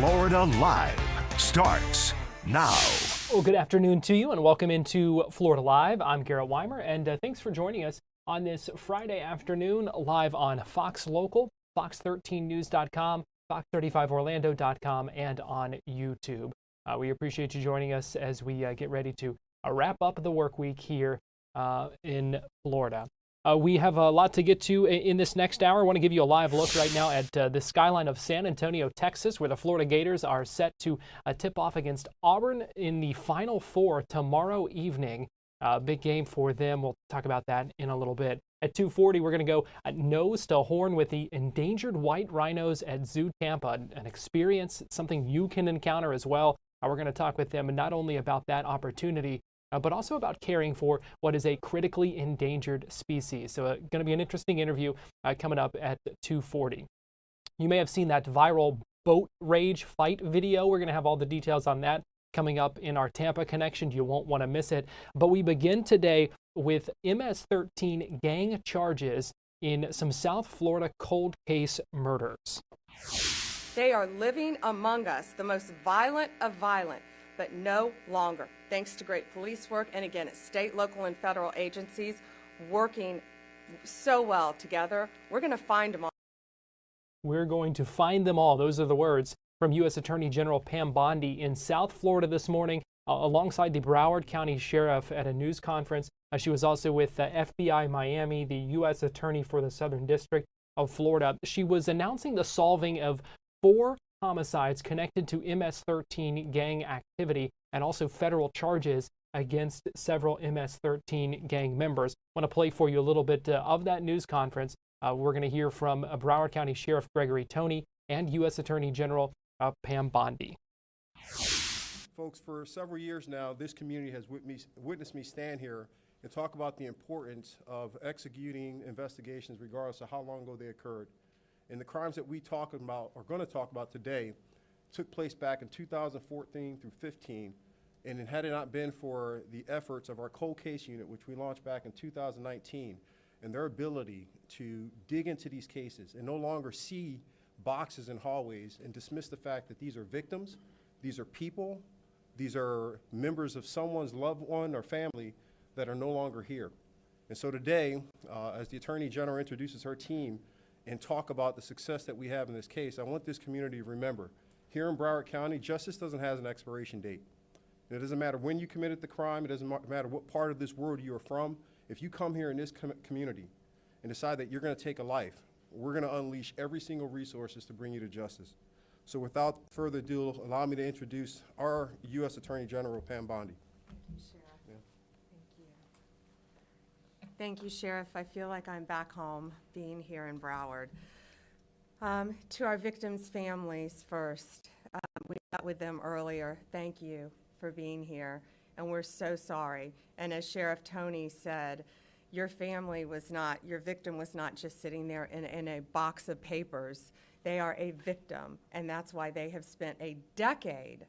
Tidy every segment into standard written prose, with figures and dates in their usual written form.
Florida Live starts now. Well, good afternoon to you and welcome into Florida Live. I'm Garrett Wymer, and thanks for joining us on this Friday afternoon live on Fox Local, fox13news.com, fox35orlando.com, and on YouTube. We appreciate you joining us as we get ready to wrap up the work week here in Florida. We have a lot to get to in this next hour. I want to give you a live look right now at the skyline of San Antonio, Texas, where the Florida Gators are set to tip off against Auburn in the Final Four tomorrow evening. Big game for them. We'll talk about that in a little bit. At 2:40, we're going to go nose to horn with the endangered white rhinos at ZooTampa, an experience, something you can encounter as well. We're going to talk with them not only about that opportunity, but also about caring for what is a critically endangered species. So going to be an interesting interview coming up at 2:40. You may have seen that viral boat rage fight video. We're going to have all the details on that coming up in our Tampa connection. You won't want to miss it. But we begin today with MS-13 gang charges in some South Florida cold case murders. They are living among us, the most violent of violent, but no longer. Thanks to great police work, and again, it's state, local, and federal agencies working so well together. We're going to find them all. We're going to find them all. Those are the words from U.S. Attorney General Pam Bondi in South Florida this morning, alongside the Broward County Sheriff at a news conference. She was also with FBI Miami, the U.S. Attorney for the Southern District of Florida. She was announcing the solving of 4 homicides connected to MS-13 gang activity and also federal charges against several MS-13 gang members. I want to play for you a little bit of that news conference. We're going to hear from Broward County Sheriff Gregory Toney and U.S. Attorney General Pam Bondi. Folks, for several years now, this community has witnessed me stand here and talk about the importance of executing investigations regardless of how long ago they occurred. And the crimes that we talk about, or going to talk about today, took place back in 2014 through 15. And had it not been for the efforts of our cold case unit, which we launched back in 2019, and their ability to dig into these cases and no longer see boxes in hallways and dismiss the fact that these are victims, these are people, these are members of someone's loved one or family that are no longer here. And so today, as the Attorney General introduces her team and talk about the success that we have in this case, I want this community to remember, here in Broward County, justice doesn't have an expiration date. And it doesn't matter when you committed the crime, it doesn't matter what part of this world you are from. If you come here in this community and decide that you're going to take a life, we're going to unleash every single resources to bring you to justice. So without further ado, allow me to introduce our U.S. Attorney General, Pam Bondi. Thank you, Sheriff. Yeah. Thank you, Sheriff. I feel like I'm back home being here in Broward. To our victims' families first, we met with them earlier. Thank you for being here, and we're so sorry. And as Sheriff Toney said, your family was not, your victim was not just sitting there in a box of papers. They are a victim, and that's why they have spent a decade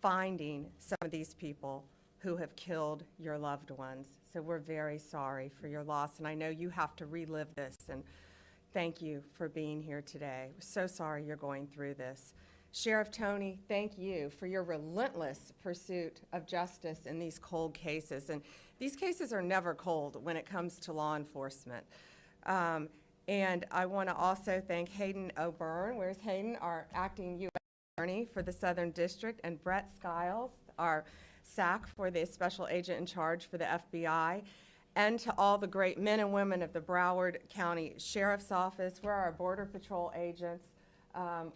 finding some of these people who have killed your loved ones. So we're very sorry for your loss, and I know you have to relive this, and thank you for being here today. We're so sorry you're going through this. Sheriff Toney, thank you for your relentless pursuit of justice in these cold cases. And these cases are never cold when it comes to law enforcement. And I want to also thank Hayden O'Byrne. Where's Hayden? Our acting U.S. Attorney for the Southern District, and Brett Skiles, our SAC for the Special Agent in Charge for the FBI, and to all the great men and women of the Broward County Sheriff's Office. We're our Border Patrol agents,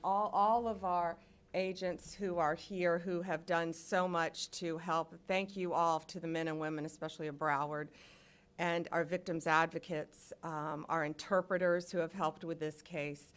all of our agents who are here who have done so much to help. Thank you all to the men and women, especially of Broward, and our victims advocates, our interpreters who have helped with this case.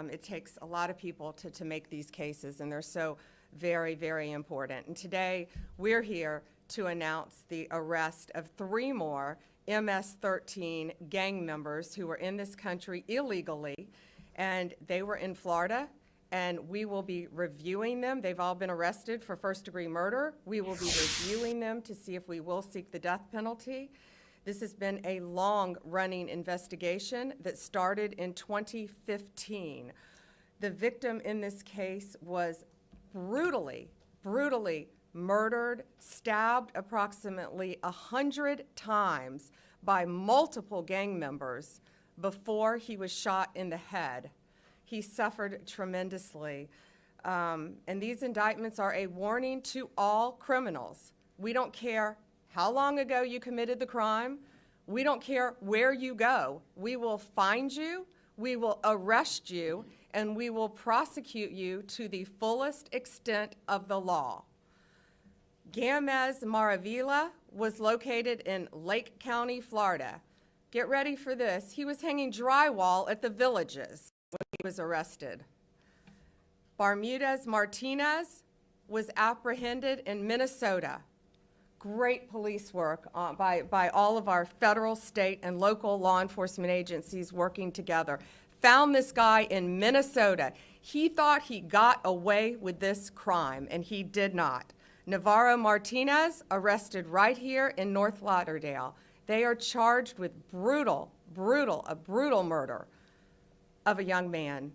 It takes a lot of people to make these cases, and they're so very, very important. And today we're here to announce the arrest of 3 more MS-13 gang members who were in this country illegally, and they were in Florida, and we will be reviewing them. They've all been arrested for first-degree murder. We will be reviewing them to see if we will seek the death penalty. This has been a long-running investigation that started in 2015. The victim in this case was brutally murdered, stabbed approximately 100 times by multiple gang members before he was shot in the head. He suffered tremendously. And these indictments are a warning to all criminals. We don't care how long ago you committed the crime. We don't care where you go. We will find you, we will arrest you, and we will prosecute you to the fullest extent of the law. Gamez Maravilla was located in Lake County, Florida. Get ready for this. He was hanging drywall at the Villages when he was arrested. Bermudez Martinez was apprehended in Minnesota. Great police work by all of our federal, state, and local law enforcement agencies working together. Found this guy in Minnesota. He thought he got away with this crime, and he did not. Navarro Martinez arrested right here in North Lauderdale. They are charged with a brutal murder of a young man.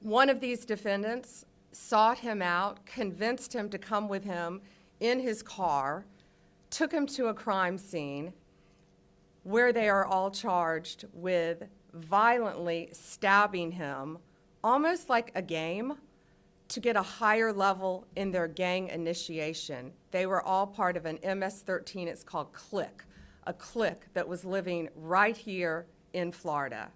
One of these defendants sought him out, convinced him to come with him in his car, took him to a crime scene where they are all charged with violently stabbing him, almost like a game, to get a higher level in their gang initiation. They were all part of an MS-13, it's called Click, a clique that was living right here in Florida.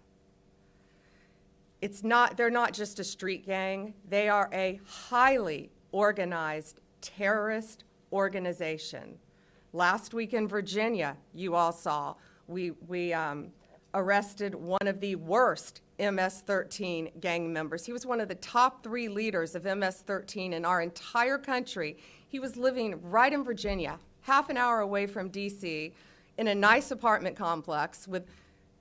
They're not just a street gang, they are a highly organized terrorist organization. Last week in Virginia, you all saw, we arrested one of the worst MS-13 gang members. He was one of the top 3 leaders of MS-13 in our entire country. He was living right in Virginia, half an hour away from DC, in a nice apartment complex with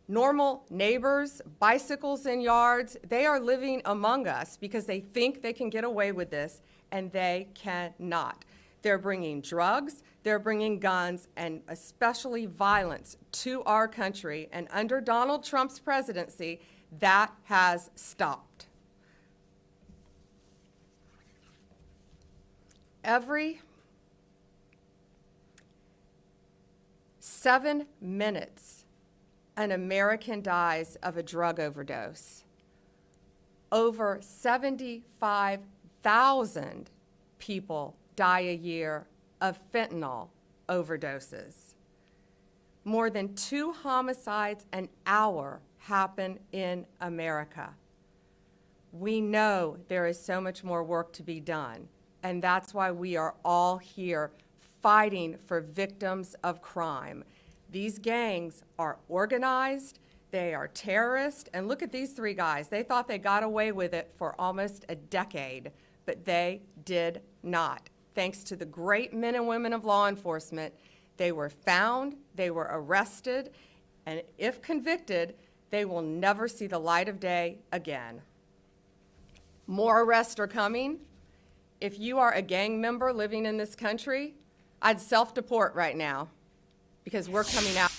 normal neighbors, bicycles in yards. They are living among us because they think they can get away with this, and they cannot. They're bringing drugs, they're bringing guns, and especially violence to our country. And under Donald Trump's presidency, that has stopped. Every 7 minutes, an American dies of a drug overdose. Over 75,000 people die a year of fentanyl overdoses. More than 2 homicides an hour happen in America. We know there is so much more work to be done, and that's why we are all here fighting for victims of crime. These gangs are organized, they are terrorists, and look at these 3 guys. They thought they got away with it for almost a decade, but they did not. Thanks to the great men and women of law enforcement, they were found, they were arrested, and if convicted, they will never see the light of day again. More arrests are coming. If you are a gang member living in this country, I'd self-deport right now because we're coming out.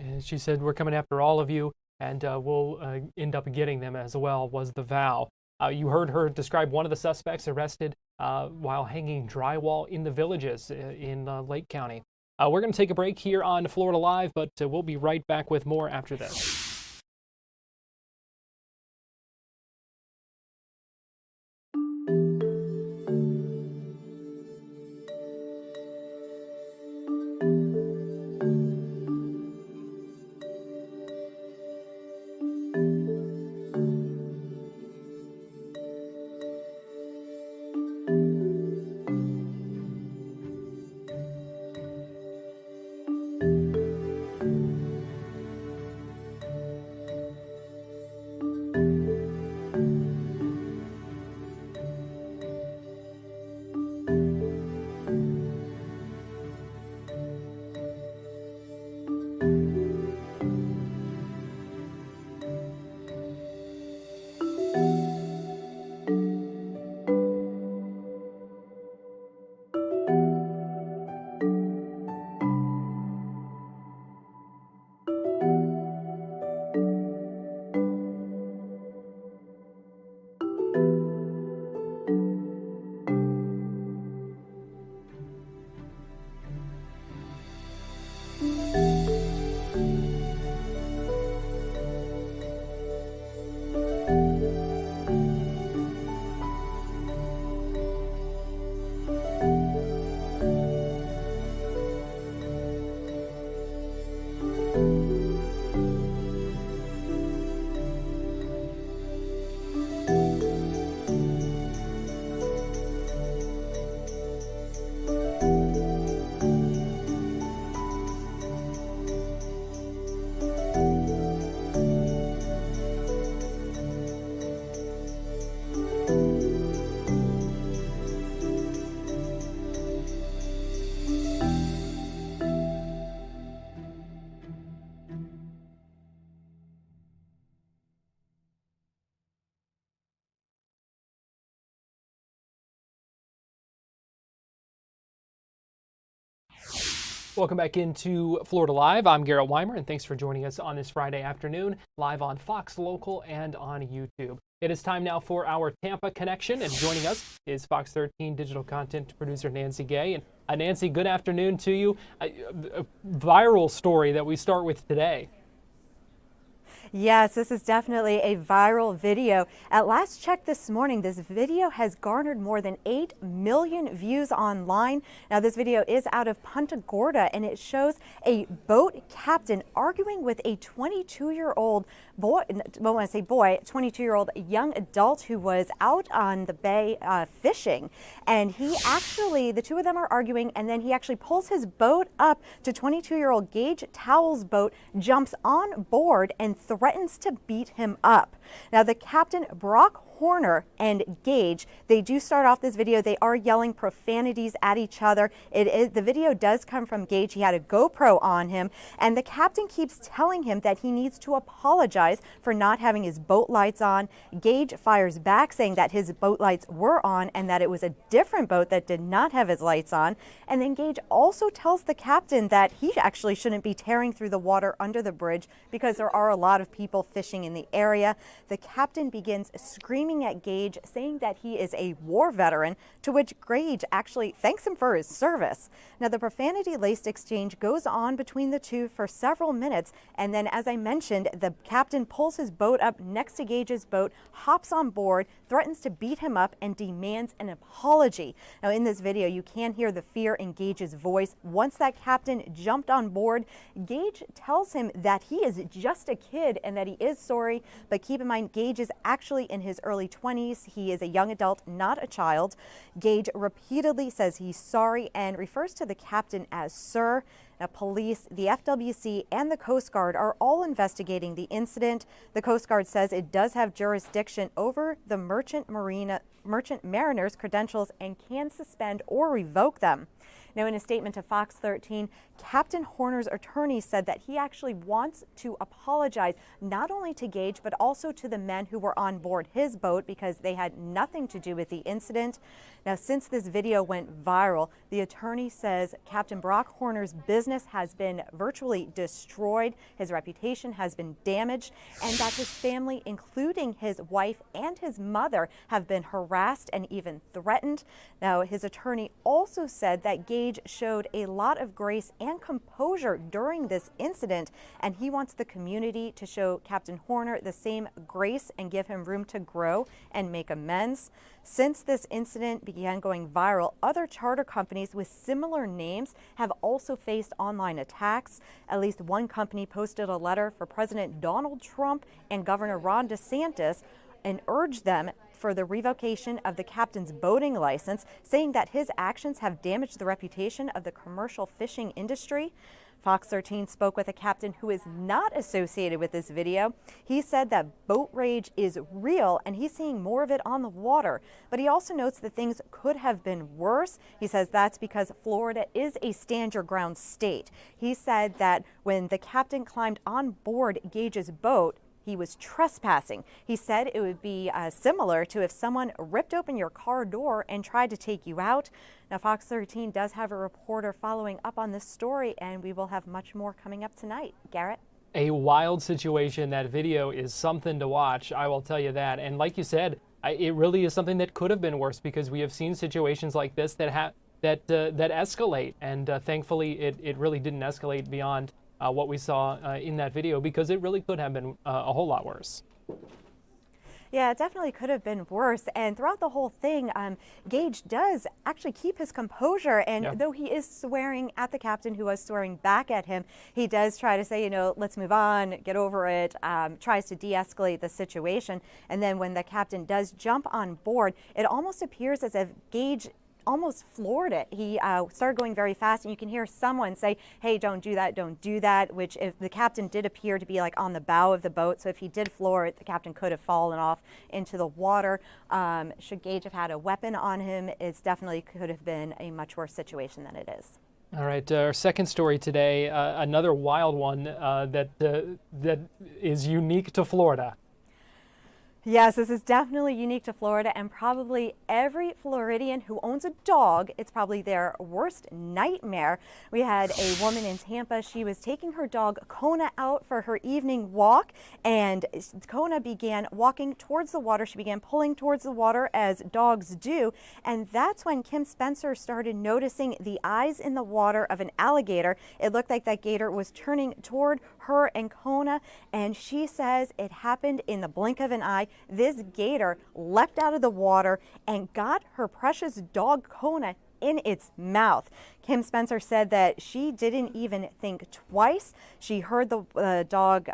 And she said, we're coming after all of you, and we'll end up getting them as well, was the vow. You heard her describe one of the suspects arrested while hanging drywall in the Villages in Lake County. We're going to take a break here on Florida Live, but we'll be right back with more after this. Welcome back into Florida Live. I'm Garrett Wymer, and thanks for joining us on this Friday afternoon, live on Fox Local and on YouTube. It is time now for our Tampa connection, and joining us is Fox 13 digital content producer Nancy Gay. And Nancy, good afternoon to you. A viral story that we start with today. Yes, this is definitely a viral video. At last check this morning, this video has garnered more than 8 million views online. Now, this video is out of Punta Gorda, and it shows a boat captain arguing with a 22-year-old boy, well, when I say boy, 22-year-old young adult who was out on the bay fishing. And the two of them are arguing, and then he actually pulls his boat up to 22-year-old Gage Towell's boat, jumps on board, and threatens to beat him up. Now, the captain, Brock Horner, and Gage, they do start off this video. They are yelling profanities at each other. The video does come from Gage. He had a GoPro on him, and the captain keeps telling him that he needs to apologize for not having his boat lights on. Gage fires back, saying that his boat lights were on and that it was a different boat that did not have his lights on. And then Gage also tells the captain that he actually shouldn't be tearing through the water under the bridge because there are a lot of people fishing in the area. The captain begins screaming at Gage, saying that he is a war veteran, to which Gage actually thanks him for his service. Now, the profanity-laced exchange goes on between the two for several minutes, and then, as I mentioned, the captain pulls his boat up next to Gage's boat, hops on board, threatens to beat him up, and demands an apology. Now, in this video, you can hear the fear in Gage's voice. Once that captain jumped on board, Gage tells him that he is just a kid and that he is sorry, but keep in mind, Gage is actually in his early 20s. He is a young adult, not a child. Gage repeatedly says he's sorry and refers to the captain as sir. Now, police, the FWC, and the Coast Guard are all investigating the incident. The Coast Guard says it does have jurisdiction over the merchant mariner's credentials and can suspend or revoke them. Now, in a statement to Fox 13, Captain Horner's attorney said that he actually wants to apologize not only to Gage, but also to the men who were on board his boat because they had nothing to do with the incident. Now, since this video went viral, the attorney says Captain Brock Horner's business has been virtually destroyed, his reputation has been damaged, and that his family, including his wife and his mother, have been harassed and even threatened. Now, his attorney also said that Gage showed a lot of grace and composure during this incident, and he wants the community to show Captain Horner the same grace and give him room to grow and make amends. Since this incident began going viral, other charter companies with similar names have also faced online attacks. At least one company posted a letter for President Donald Trump and Governor Ron DeSantis and urged them for the revocation of the captain's boating license, saying that his actions have damaged the reputation of the commercial fishing industry. Fox 13 spoke with a captain who is not associated with this video. He said that boat rage is real and he's seeing more of it on the water. But he also notes that things could have been worse. He says that's because Florida is a stand your ground state. He said that when the captain climbed on board Gage's boat, he was trespassing. He said it would be similar to if someone ripped open your car door and tried to take you out. Now, Fox 13 does have a reporter following up on this story, and we will have much more coming up tonight. Garrett? A wild situation. That video is something to watch, I will tell you that. And like you said, it really is something that could have been worse because we have seen situations like this that escalate. And thankfully, it really didn't escalate beyond what we saw in that video because it really could have been a whole lot worse. Yeah, it definitely could have been worse. And throughout the whole thing, Gage does actually keep his composure. And though he is swearing at the captain who was swearing back at him, he does try to say, let's move on, get over it, tries to de-escalate the situation. And then when the captain does jump on board, it almost appears as if Gage almost floored it. He started going very fast, and you can hear someone say, hey, don't do that, which if the captain did appear to be like on the bow of the boat, so if he did floor it, the captain could have fallen off into the water. Should Gage have had a weapon on him, it definitely could have been a much worse situation than it is. All right, our second story today, another wild one that is unique to Florida. Yes, this is definitely unique to Florida, and probably every Floridian who owns a dog, it's probably their worst nightmare. We had a woman in Tampa. She was taking her dog Kona out for her evening walk, and Kona began walking towards the water. She began pulling towards the water as dogs do, and that's when Kim Spencer started noticing the eyes in the water of an alligator. It looked like that gator was turning toward her and Kona, and she says it happened in the blink of an eye. This gator leapt out of the water and got her precious dog Kona in its mouth. Kim Spencer said that she didn't even think twice. She heard the dog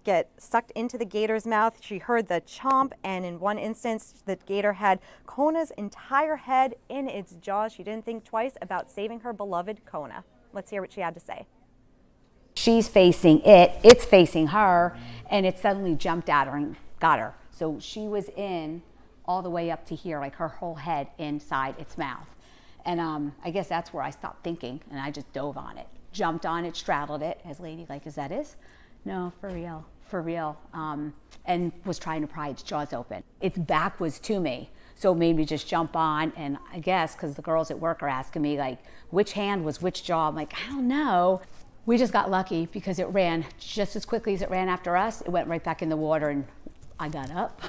get sucked into the gator's mouth. She heard the chomp, and in one instance, the gator had Kona's entire head in its jaws. She didn't think twice about saving her beloved Kona. Let's hear what she had to say. She's facing it, it's facing her, and it suddenly jumped at her and got her. So she was in all the way up to here, like her whole head inside its mouth. And I guess that's where I stopped thinking, and I just dove on it, jumped on it, straddled it, as ladylike as that is. No, for real, for real. And was trying to pry its jaws open. Its back was to me, so it made me just jump on. And I guess because the girls at work are asking me, like, which hand was which jaw? I'm like, I don't know. We just got lucky because it ran just as quickly as it ran after us. It went right back in the water, and I got up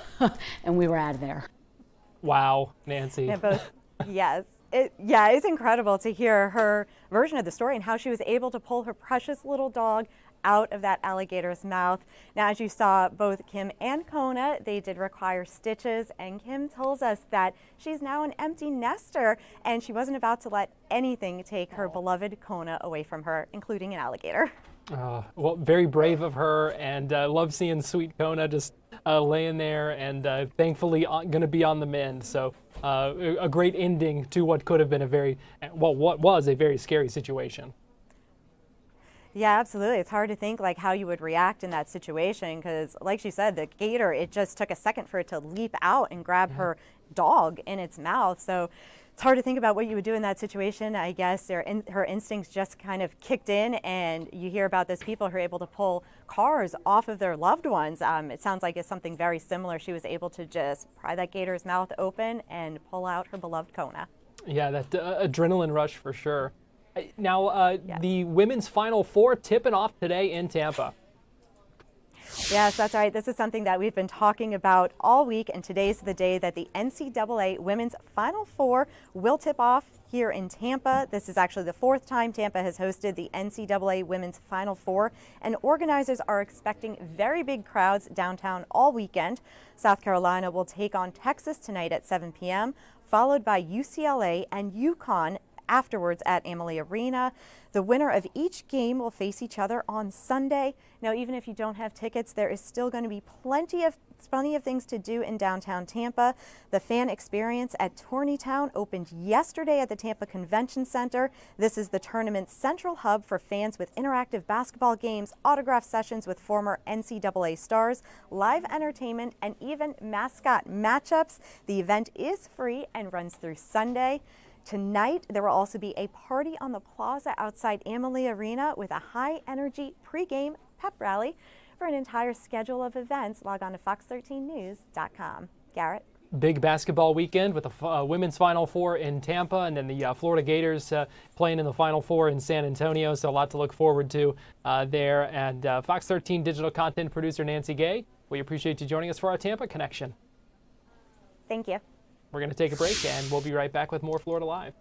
and we were out of there. Wow, Nancy. Yeah, both, yes. It's incredible to hear her version of the story and how she was able to pull her precious little dog out of that alligator's mouth. Now, as you saw, both Kim and Kona, they did require stitches, and Kim tells us that she's now an empty nester, and she wasn't about to let anything take her beloved Kona away from her, including an alligator. Well, very brave of her, and love seeing sweet Kona just laying there, and thankfully going to be on the mend. So a great ending to what could have been what was a very scary situation. Yeah, absolutely. It's hard to think like how you would react in that situation because, like she said, the gator, it just took a second for it to leap out and grab her dog in its mouth. So it's hard to think about what you would do in that situation. I guess her instincts just kind of kicked in, and you hear about those people who are able to pull cars off of their loved ones. It sounds like it's something very similar. She was able to just pry that gator's mouth open and pull out her beloved Kona. Yeah, that adrenaline rush for sure. Now, Yes. The women's Final Four tipping off today in Tampa. Yes, that's right. This is something that we've been talking about all week, and today's the day that the NCAA Women's Final Four will tip off here in Tampa. This is actually the fourth time Tampa has hosted the NCAA Women's Final Four, and organizers are expecting very big crowds downtown all weekend. South Carolina will take on Texas tonight at 7 p.m., followed by UCLA and UConn afterwards at Amalie Arena. The winner of each game will face each other on Sunday. Now, even if you don't have tickets, there is still going to be plenty of things to do in downtown Tampa. The fan experience at Tourneytown opened yesterday at the Tampa Convention Center. This is the tournament's central hub for fans with interactive basketball games, autograph sessions with former NCAA stars, live entertainment, and even mascot matchups. The event is free and runs through Sunday. Tonight, there will also be a party on the plaza outside Amalie Arena with a high-energy pregame pep rally. For an entire schedule of events, log on to fox13news.com. Garrett? Big basketball weekend with the women's Final Four in Tampa, and then the Florida Gators playing in the Final Four in San Antonio, so a lot to look forward to there. And Fox 13 digital content producer Nancy Gay, we appreciate you joining us for our Tampa Connection. Thank you. We're going to take a break, and we'll be right back with more Florida Live.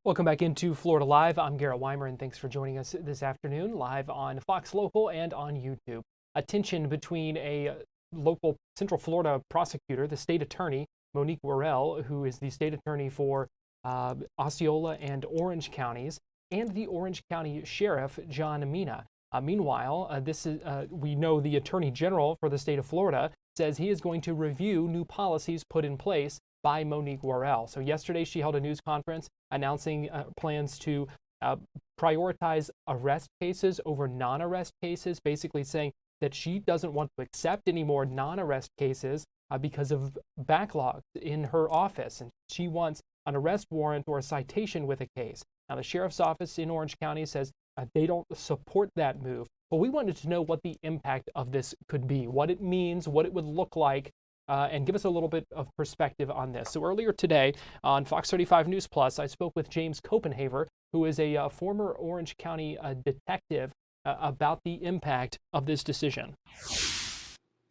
Welcome back into Florida Live. I'm Garrett Wymer, and thanks for joining us this afternoon live on Fox Local and on YouTube. A tension between a local Central Florida prosecutor, the state attorney, Monique Worrell, who is the state attorney for Osceola and Orange counties, and the Orange County Sheriff, John Mina. Meanwhile, we know the Attorney General for the state of Florida says he is going to review new policies put in place by Monique Worrell. So yesterday she held a news conference announcing plans to prioritize arrest cases over non-arrest cases, basically saying that she doesn't want to accept any more non-arrest cases because of backlogs in her office, and she wants an arrest warrant or a citation with a case. Now, the sheriff's office in Orange County says they don't support that move, but we wanted to know what the impact of this could be, what it means, what it would look like, and give us a little bit of perspective on this. So earlier today on Fox 35 News Plus, I spoke with James Copenhaver, who is a former Orange County detective, about the impact of this decision.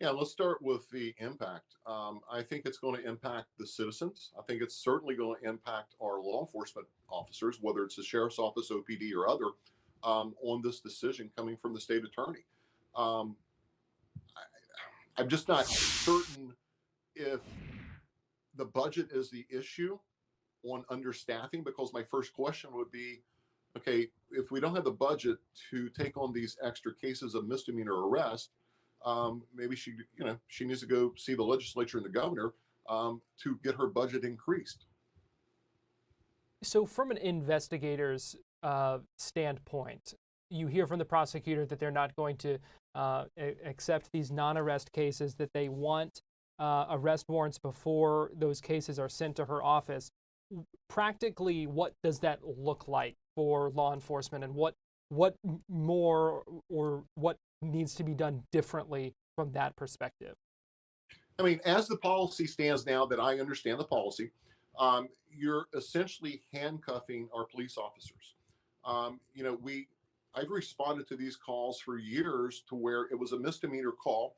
Yeah, let's start with the impact. I think it's going to impact the citizens. I think it's certainly going to impact our law enforcement officers, whether it's the sheriff's office, OPD, or other, on this decision coming from the state attorney. I'm just not certain if the budget is the issue on understaffing, because my first question would be, okay, if we don't have the budget to take on these extra cases of misdemeanor arrest, maybe she needs to go see the legislature and the governor to get her budget increased. So from an investigator's standpoint, you hear from the prosecutor that they're not going to accept these non-arrest cases, that they want arrest warrants before those cases are sent to her office. Practically, what does that look like for law enforcement, and what more or what needs to be done differently from that perspective? I mean, as the policy stands now, that I understand the policy, you're essentially handcuffing our police officers. I've responded to these calls for years to where it was a misdemeanor call.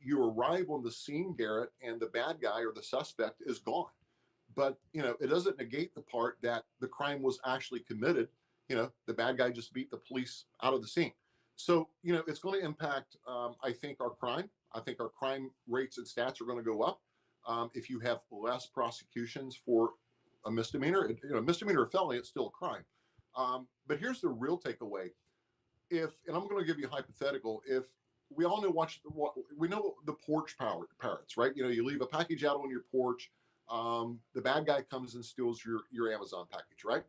You arrive on the scene, Garrett, and the bad guy or the suspect is gone. But, it doesn't negate the part that the crime was actually committed. The bad guy just beat the police out of the scene. So, it's going to impact, I think, our crime. I think our crime rates and stats are going to go up if you have less prosecutions for a misdemeanor. Misdemeanor or felony, it's still a crime. But here's the real takeaway. And I'm going to give you a hypothetical. If we all know we know the porch pirates, right? You leave a package out on your porch. The bad guy comes and steals your Amazon package, right?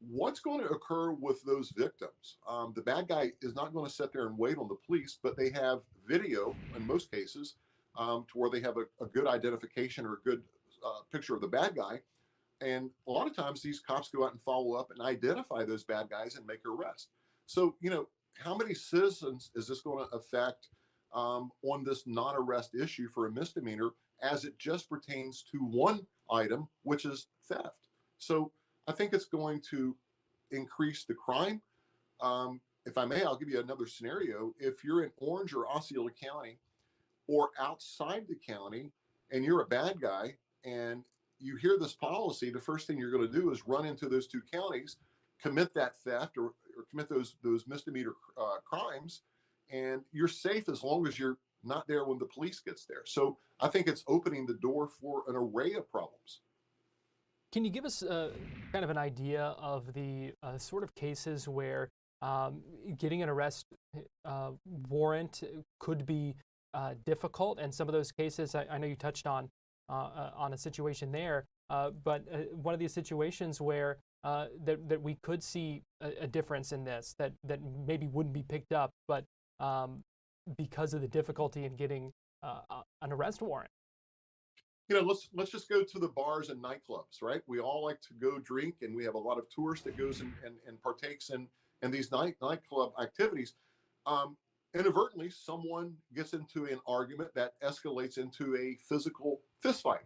What's going to occur with those victims? The bad guy is not going to sit there and wait on the police, but they have video in most cases to where they have a good identification or a good picture of the bad guy. And a lot of times these cops go out and follow up and identify those bad guys and make an arrest. So, how many citizens is this going to affect on this non-arrest issue for a misdemeanor, as it just pertains to one item, which is theft? So I think it's going to increase the crime. If I may, I'll give you another scenario. If you're in Orange or Osceola County or outside the county and you're a bad guy and you hear this policy, the first thing you're going to do is run into those two counties, commit that theft or commit those misdemeanor crimes, and you're safe as long as you're not there when the police gets there. So I think it's opening the door for an array of problems. Can you give us kind of an idea of the sort of cases where getting an arrest warrant could be difficult? And some of those cases, I know you touched on a situation there, but one of these situations where that we could see a difference in this, that maybe wouldn't be picked up, but because of the difficulty in getting an arrest warrant. Let's just go to the bars and nightclubs, right? We all like to go drink, and we have a lot of tourists that goes and partakes in these nightclub activities. Inadvertently, someone gets into an argument that escalates into a physical fist fight.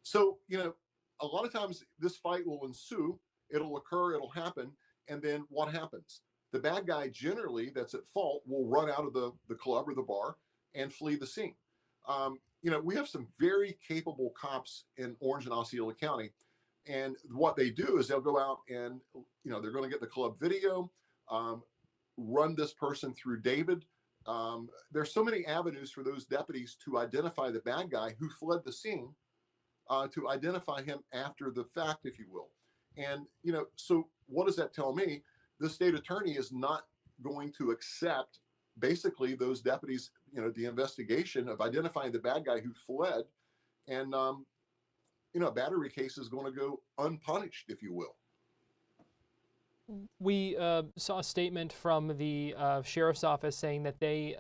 So, a lot of times this fight will ensue. It'll occur, it'll happen, and then what happens? The bad guy generally that's at fault will run out of the club or the bar and flee the scene. We have some very capable cops in Orange and Osceola County, And what they do is they'll go out and, they're going to get the club video, run this person through David. There's so many avenues for those deputies to identify the bad guy who fled the scene, to identify him after the fact, if you will. And, so what does that tell me? The state attorney is not going to accept basically those deputies, the investigation of identifying the bad guy who fled. And, a battery case is going to go unpunished, if you will. We saw a statement from the sheriff's office saying that they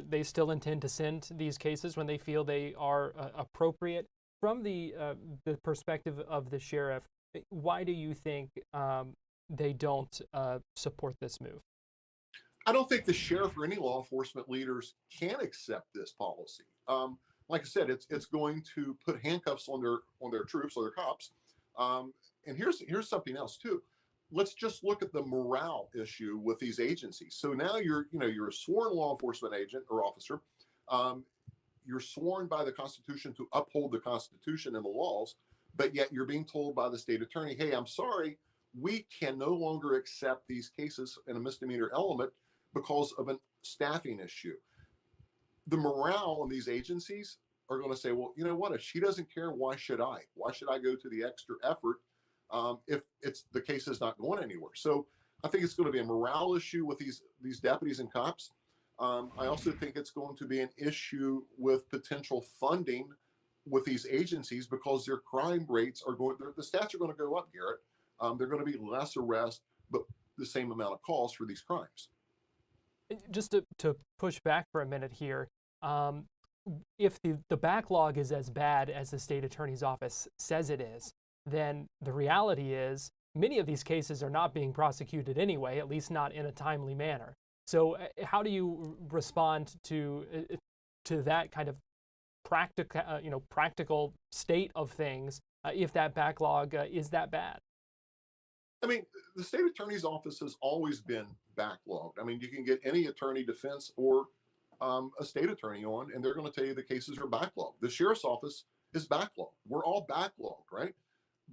they still intend to send these cases when they feel they are appropriate. From the perspective of the sheriff, why do you think they don't support this move? I don't think the sheriff or any law enforcement leaders can accept this policy. Like I said, it's going to put handcuffs on their troops or their cops. And here's something else too. Let's just look at the morale issue with these agencies. So now you're a sworn law enforcement agent or officer. You're sworn by the Constitution to uphold the Constitution and the laws, but yet you're being told by the state attorney, hey, I'm sorry, we can no longer accept these cases in a misdemeanor element because of a staffing issue. The morale on these agencies are going to say, well, you know what, if she doesn't care, why should I? Why should I go to the extra effort if the case is not going anywhere? So I think it's going to be a morale issue with these deputies and cops. I also think it's going to be an issue with potential funding with these agencies because their crime rates the stats are going to go up, Garrett. They're going to be less arrests, but the same amount of calls for these crimes. Just to push back for a minute here, if the backlog is as bad as the state attorney's office says it is, then the reality is many of these cases are not being prosecuted anyway, at least not in a timely manner. So how do you respond to that kind of practical state of things if that backlog is that bad? I mean, the state attorney's office has always been backlogged. I mean, you can get any attorney defense or a state attorney on, and they're going to tell you the cases are backlogged. The sheriff's office is backlogged. We're all backlogged, right?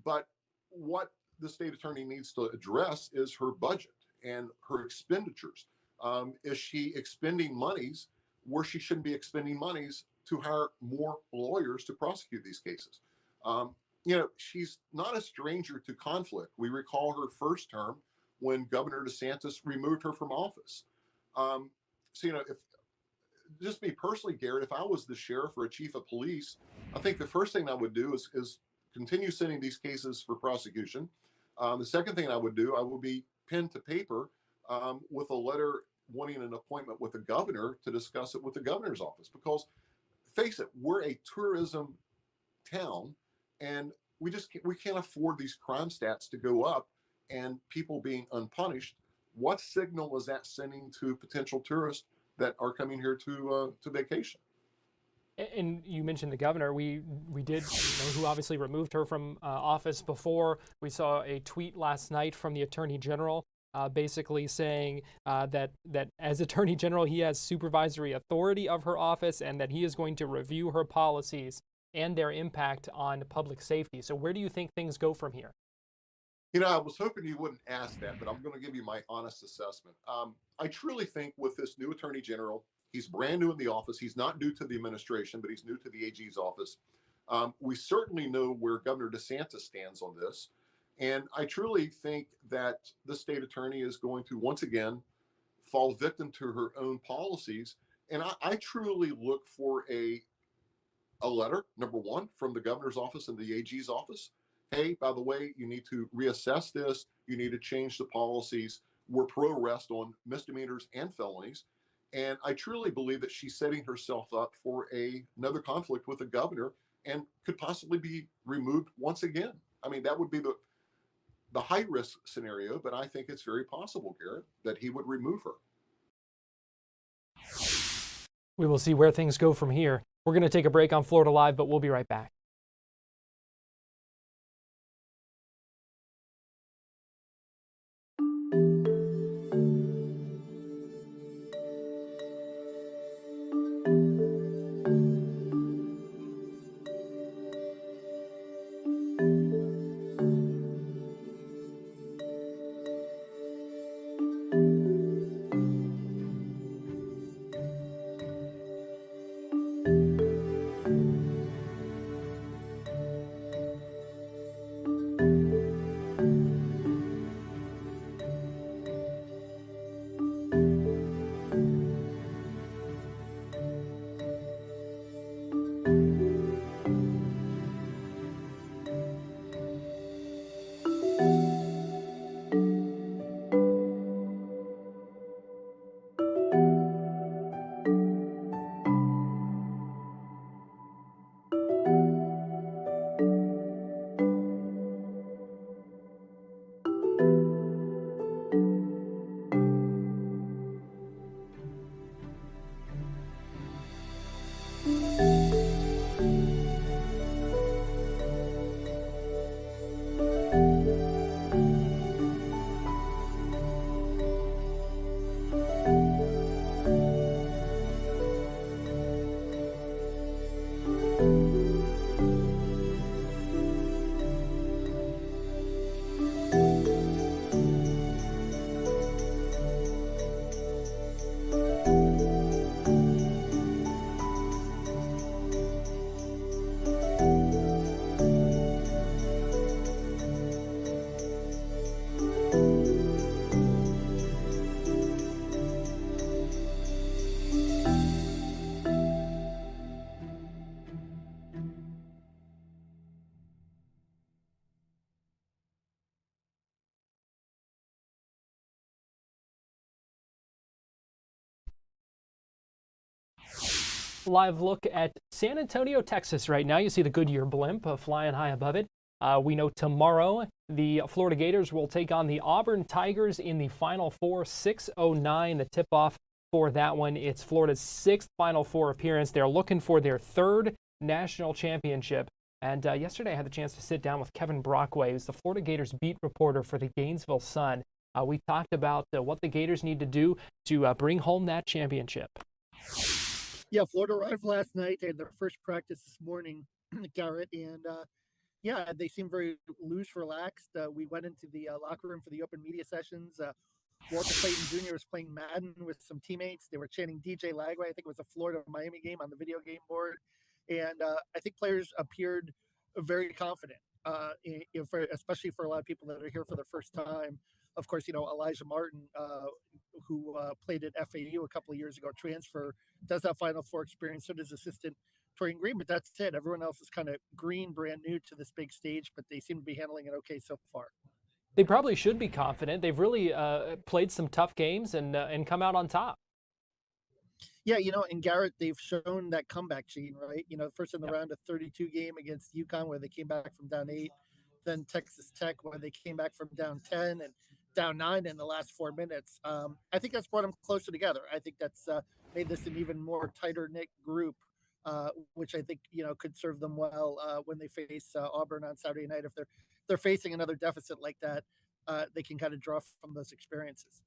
But what the state attorney needs to address is her budget and her expenditures. Is she expending monies where she shouldn't be expending monies to hire more lawyers to prosecute these cases? She's not a stranger to conflict. We recall her first term when Governor DeSantis removed her from office. If just me personally, Garrett, if I was the sheriff or a chief of police, I think the first thing I would do is continue sending these cases for prosecution. The second thing I would do, I would be pen to paper with a letter wanting an appointment with the governor to discuss it with the governor's office. Because face it, we're a tourism town, and we can't afford these crime stats to go up and people being unpunished. What signal is that sending to potential tourists that are coming here to vacation? And you mentioned the governor. We did, who obviously removed her from office before. We saw a tweet last night from the Attorney General basically saying that as Attorney General, he has supervisory authority of her office and that he is going to review her policies and their impact on public safety. So where do you think things go from here? I was hoping you wouldn't ask that, but I'm going to give you my honest assessment. I truly think with this new Attorney General, he's brand new in the office. He's not new to the administration, but he's new to the AG's office. We certainly know where Governor DeSantis stands on this. And I truly think that the state attorney is going to once again fall victim to her own policies. And I truly look for a letter, number one, from the governor's office and the AG's office. Hey, by the way, you need to reassess this. You need to change the policies. We're pro-arrest on misdemeanors and felonies. And I truly believe that she's setting herself up for another conflict with the governor and could possibly be removed once again. I mean, that would be the high risk scenario, but I think it's very possible, Garrett, that he would remove her. We will see where things go from here. We're going to take a break on Florida Live, but we'll be right back. Live look at San Antonio, Texas right now. You see the Goodyear blimp flying high above it. We know tomorrow the Florida Gators will take on the Auburn Tigers in the Final Four, 6:09. The tip-off for that one. It's Florida's 6th Final Four appearance. They're looking for their 3rd national championship. And yesterday I had the chance to sit down with Kevin Brockway, who's the Florida Gators beat reporter for the Gainesville Sun. We talked about what the Gators need to do to bring home that championship. Yeah, Florida arrived last night. They had their first practice this morning, Garrett, and yeah, they seem very loose, relaxed. We went into the locker room for the open media sessions. Walter Clayton Jr. was playing Madden with some teammates. They were chanting DJ Lagway. I think it was a Florida-Miami game on the video game board. And I think players appeared very confident, especially for a lot of people that are here for the first time. Of course, Elijah Martin, who played at FAU a couple of years ago, transfer, does have Final Four experience. So does assistant Torian Green, but that's it. Everyone else is kind of green, brand new to this big stage, but they seem to be handling it okay so far. They probably should be confident. They've really played some tough games and come out on top. Yeah, in Garrett, they've shown that comeback gene, right? First in the round of 32 game against UConn, where they came back from down 8, then Texas Tech, where they came back from down 10 and down 9 in the last 4 minutes. I think that's brought them closer together. I think that's made this an even more tighter knit group, which I think could serve them well when they face Auburn on Saturday night. If they're facing another deficit like that, they can kind of draw from those experiences.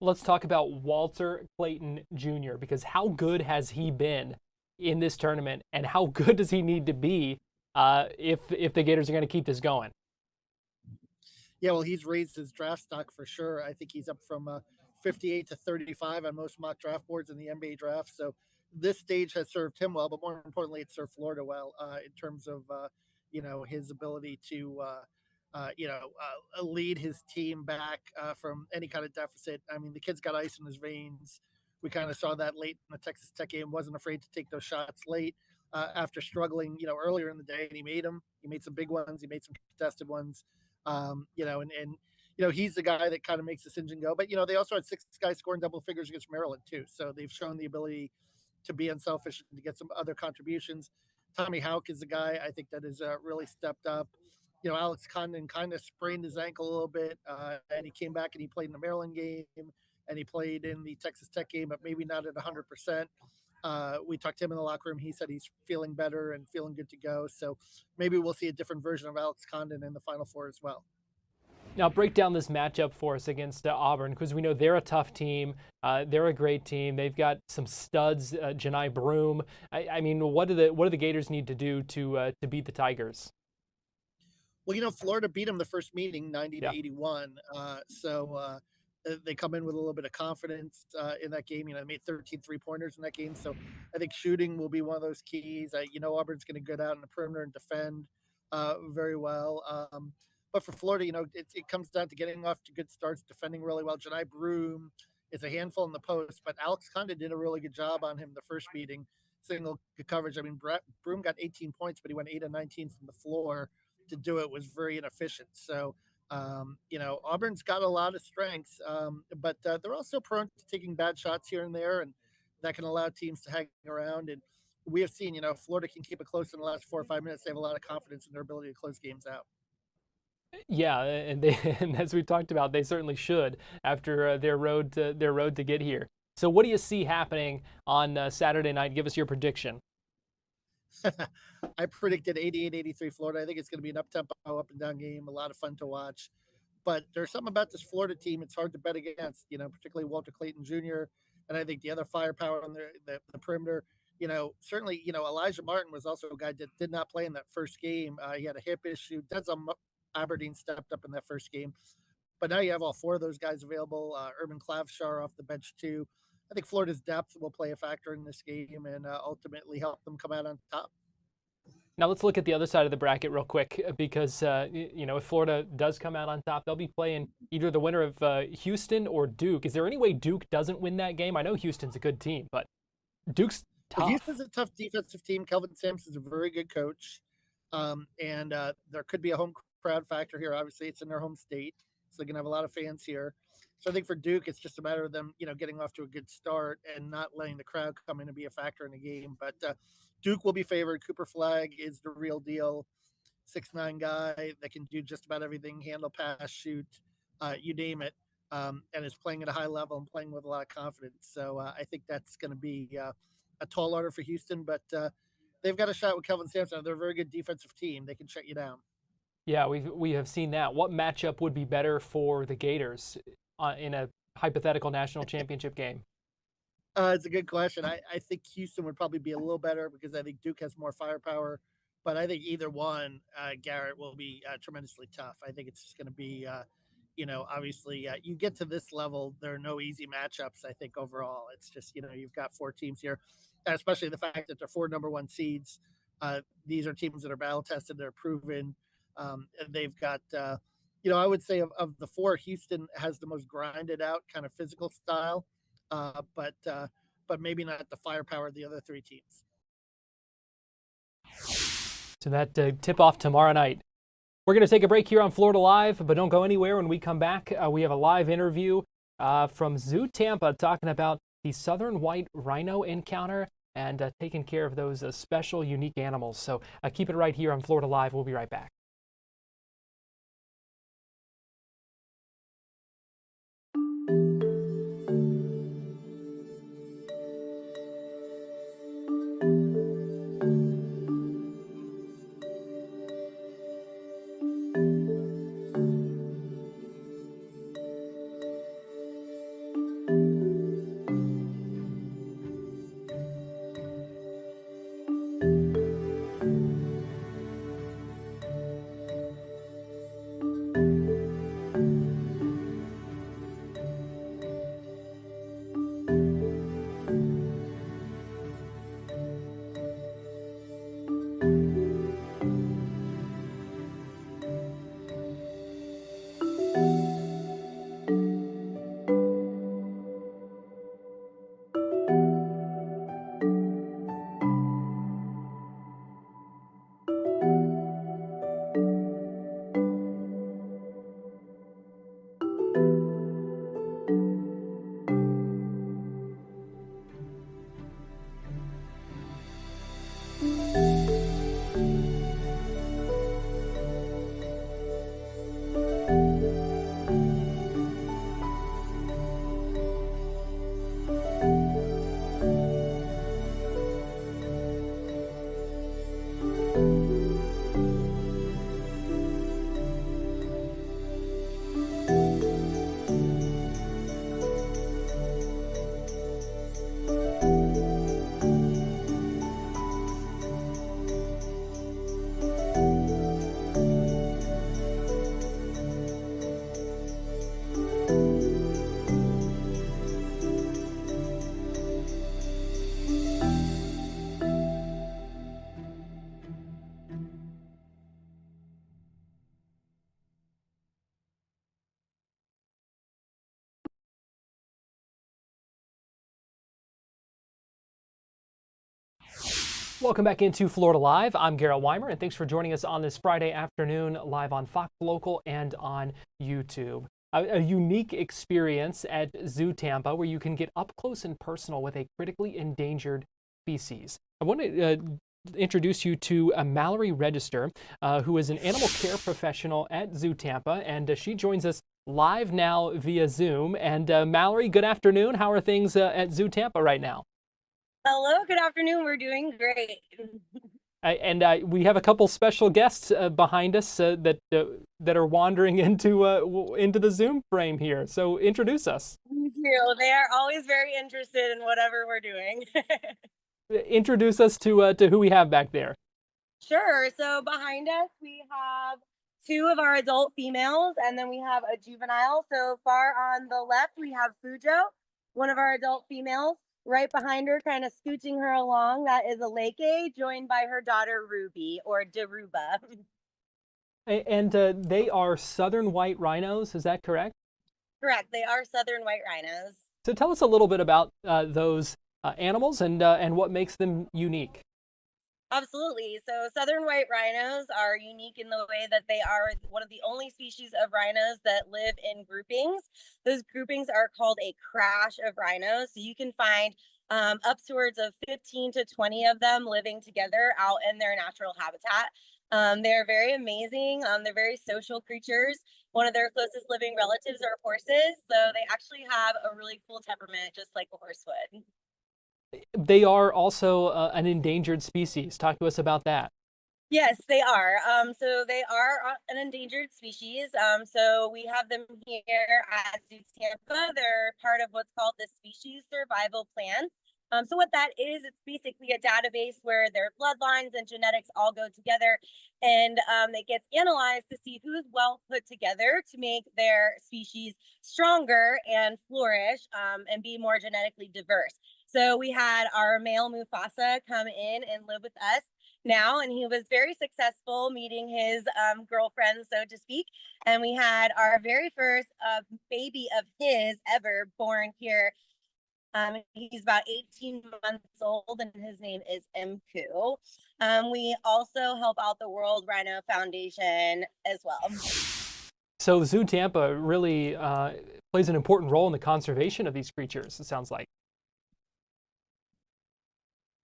Let's talk about Walter Clayton Jr., because how good has he been in this tournament, and how good does he need to be if the Gators are going to keep this going? Yeah, well, he's raised his draft stock for sure. I think he's up from 58 to 35 on most mock draft boards in the NBA draft. So this stage has served him well, but more importantly, it served Florida well in terms of his ability to lead his team back from any kind of deficit. I mean, the kid's got ice in his veins. We kind of saw that late in the Texas Tech game. Wasn't afraid to take those shots late after struggling, earlier in the day, and he made them. He made some big ones. He made some contested ones. He's the guy that kind of makes this engine go. But they also had 6 guys scoring double figures against Maryland too. So they've shown the ability to be unselfish and to get some other contributions. Tommy Houck is the guy I think that has really stepped up. Alex Condon kind of sprained his ankle a little bit, and he came back and he played in the Maryland game, and he played in the Texas Tech game, but maybe not at 100%. We talked to him in the locker room. He said he's feeling better and feeling good to go. So maybe we'll see a different version of Alex Condon in the Final Four as well. Now break down this matchup for us against Auburn, because we know they're a tough team. They're a great team. They've got some studs, Janai Broom. I mean, what do the Gators need to do to beat the Tigers? Well, Florida beat them the first meeting, 90 to 81. So they come in with a little bit of confidence in that game. They made 13 three-pointers in that game. So I think shooting will be one of those keys. Auburn's going to get out in the perimeter and defend very well. But for Florida, it comes down to getting off to good starts, defending really well. Janai Broom is a handful in the post, but Alex Condon did a really good job on him the first meeting, single coverage. I mean, Broom got 18 points, but he went 8 of 19 from the floor. To do it was very inefficient. So, Auburn's got a lot of strengths, but they're also prone to taking bad shots here and there, and that can allow teams to hang around. And we have seen, Florida can keep it close in the last 4 or 5 minutes. They have a lot of confidence in their ability to close games out. Yeah, and as we talked about, they certainly should after their road to get here. So what do you see happening on Saturday night? Give us your prediction. I predicted 88-83 Florida. I think it's going to be an up-tempo, up-and-down game, a lot of fun to watch. But there's something about this Florida team it's hard to bet against, particularly Walter Clayton Jr. And I think the other firepower on the perimeter, certainly, Elijah Martin was also a guy that did not play in that first game. He had a hip issue. Denzel Aberdeen stepped up in that first game. But now you have all 4 of those guys available. Urban Clavshar off the bench too. I think Florida's depth will play a factor in this game and ultimately help them come out on top. Now let's look at the other side of the bracket real quick, because if Florida does come out on top, they'll be playing either the winner of Houston or Duke. Is there any way Duke doesn't win that game? I know Houston's a good team, but Duke's tough. Houston's a tough defensive team. Kelvin Sampson's a very good coach, and there could be a home crowd factor here. Obviously, it's in their home state, So they're going to have a lot of fans here. So I think for Duke, it's just a matter of them, getting off to a good start and not letting the crowd come in and be a factor in the game. But Duke will be favored. Cooper Flag is the real deal. 6'9" guy that can do just about everything, handle, pass, shoot, you name it, and is playing at a high level and playing with a lot of confidence. So I think that's going to be a tall order for Houston, but they've got a shot with Kelvin Sampson. They're a very good defensive team. They can shut you down. Yeah, we have seen that. What matchup would be better for the Gators in a hypothetical national championship game? It's a good question. I think Houston would probably be a little better because I think Duke has more firepower. But I think either one, Garrett, will be tremendously tough. I think it's just going to be, obviously you get to this level, there are no easy matchups, I think, overall. It's just, you've got 4 teams here, especially the fact that they're 4 number 1 seeds. These are teams that are battle tested, they're proven. And they've got, I would say of the 4, Houston has the most grinded out kind of physical style, but maybe not the firepower of the other 3 teams. So that tip-off tomorrow night. We're going to take a break here on Florida Live, but don't go anywhere. When we come back, we have a live interview from ZooTampa talking about the southern white rhino encounter and taking care of those special, unique animals. So keep it right here on Florida Live. We'll be right back. Welcome back into Florida Live. I'm Garrett Wymer, and thanks for joining us on this Friday afternoon live on Fox Local and on YouTube. A unique experience at ZooTampa where you can get up close and personal with a critically endangered species. I want to introduce you to Mallory Register, who is an animal care professional at ZooTampa, and she joins us live now via Zoom. And Mallory, good afternoon. How are things at ZooTampa right now? Hello, good afternoon. We're doing great. We have a couple special guests behind us that are wandering into the Zoom frame here. So introduce us. Thank you. They are always very interested in whatever we're doing. Introduce us to who we have back there. Sure. So behind us, we have 2 of our adult females, and then we have a juvenile. So far on the left, we have Fujo, one of our adult females. Right behind her, kind of scooching her along, that is Aleke, joined by her daughter Ruby, or Daruba. And they are southern white rhinos, is that correct? Correct, they are southern white rhinos. So tell us a little bit about those animals and what makes them unique. Absolutely. So southern white rhinos are unique in the way that they are one of the only species of rhinos that live in groupings. Those groupings are called a crash of rhinos. So you can find upwards of 15 to 20 of them living together out in their natural habitat. They're very amazing. They're very social creatures. One of their closest living relatives are horses. So they actually have a really cool temperament, just like a horse would. They are also an endangered species. Talk to us about that. Yes, they are. So they are an endangered species. So we have them here at ZooTampa. They're part of what's called the Species Survival Plan. So what that is, it's basically a database where their bloodlines and genetics all go together, and it gets analyzed to see who's well put together to make their species stronger and flourish and be more genetically diverse. So we had our male Mufasa come in and live with us now, and he was very successful meeting his girlfriend, so to speak. And we had our very first baby of his ever born here. He's about 18 months old, and his name is Mku. We also help out the World Rhino Foundation as well. So ZooTampa really plays an important role in the conservation of these creatures, it sounds like.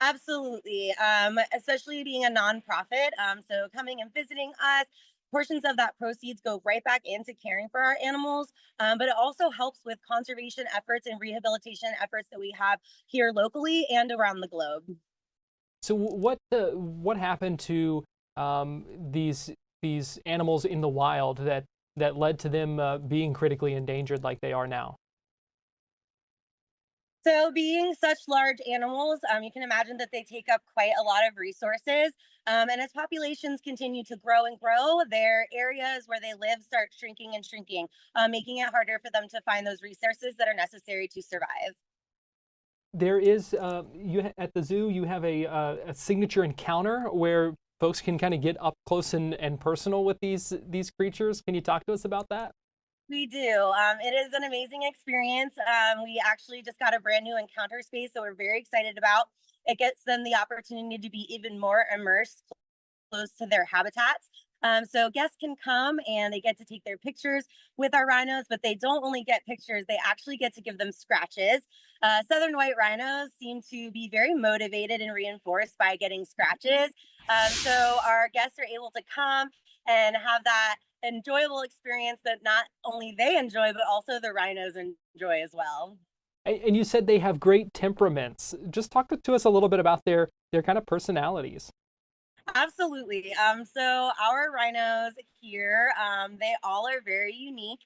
Absolutely, especially being a nonprofit. So coming and visiting us, portions of that proceeds go right back into caring for our animals, but it also helps with conservation efforts and rehabilitation efforts that we have here locally and around the globe. So what happened to these animals in the wild that led to them being critically endangered like they are now? So being such large animals, you can imagine that they take up quite a lot of resources. And as populations continue to grow and grow, their areas where they live start shrinking and shrinking, making it harder for them to find those resources that are necessary to survive. There is, at the zoo, you have a signature encounter where folks can kind of get up close and personal with these creatures. Can you talk to us about that? We do. It is an amazing experience. We actually just got a brand new encounter space that we're very excited about. It gets them the opportunity to be even more immersed close to their habitats. So guests can come and they get to take their pictures with our rhinos, but they don't only get pictures, they actually get to give them scratches. Southern white rhinos seem to be very motivated and reinforced by getting scratches. So our guests are able to come and have that enjoyable experience that not only they enjoy, but also the rhinos enjoy as well. And you said they have great temperaments. Just talk to us a little bit about their kind of personalities. Absolutely. So our rhinos here, they all are very unique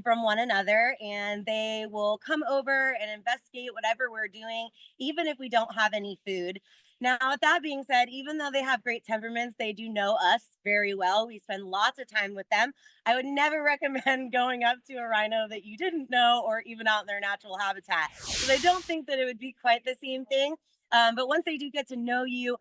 from one another, and they will come over and investigate whatever we're doing, even if we don't have any food. Now, with that being said, even though they have great temperaments, they do know us very well. We spend lots of time with them. I would never recommend going up to a rhino that you didn't know or even out in their natural habitat. So I don't think that it would be quite the same thing. But once they do get to know you,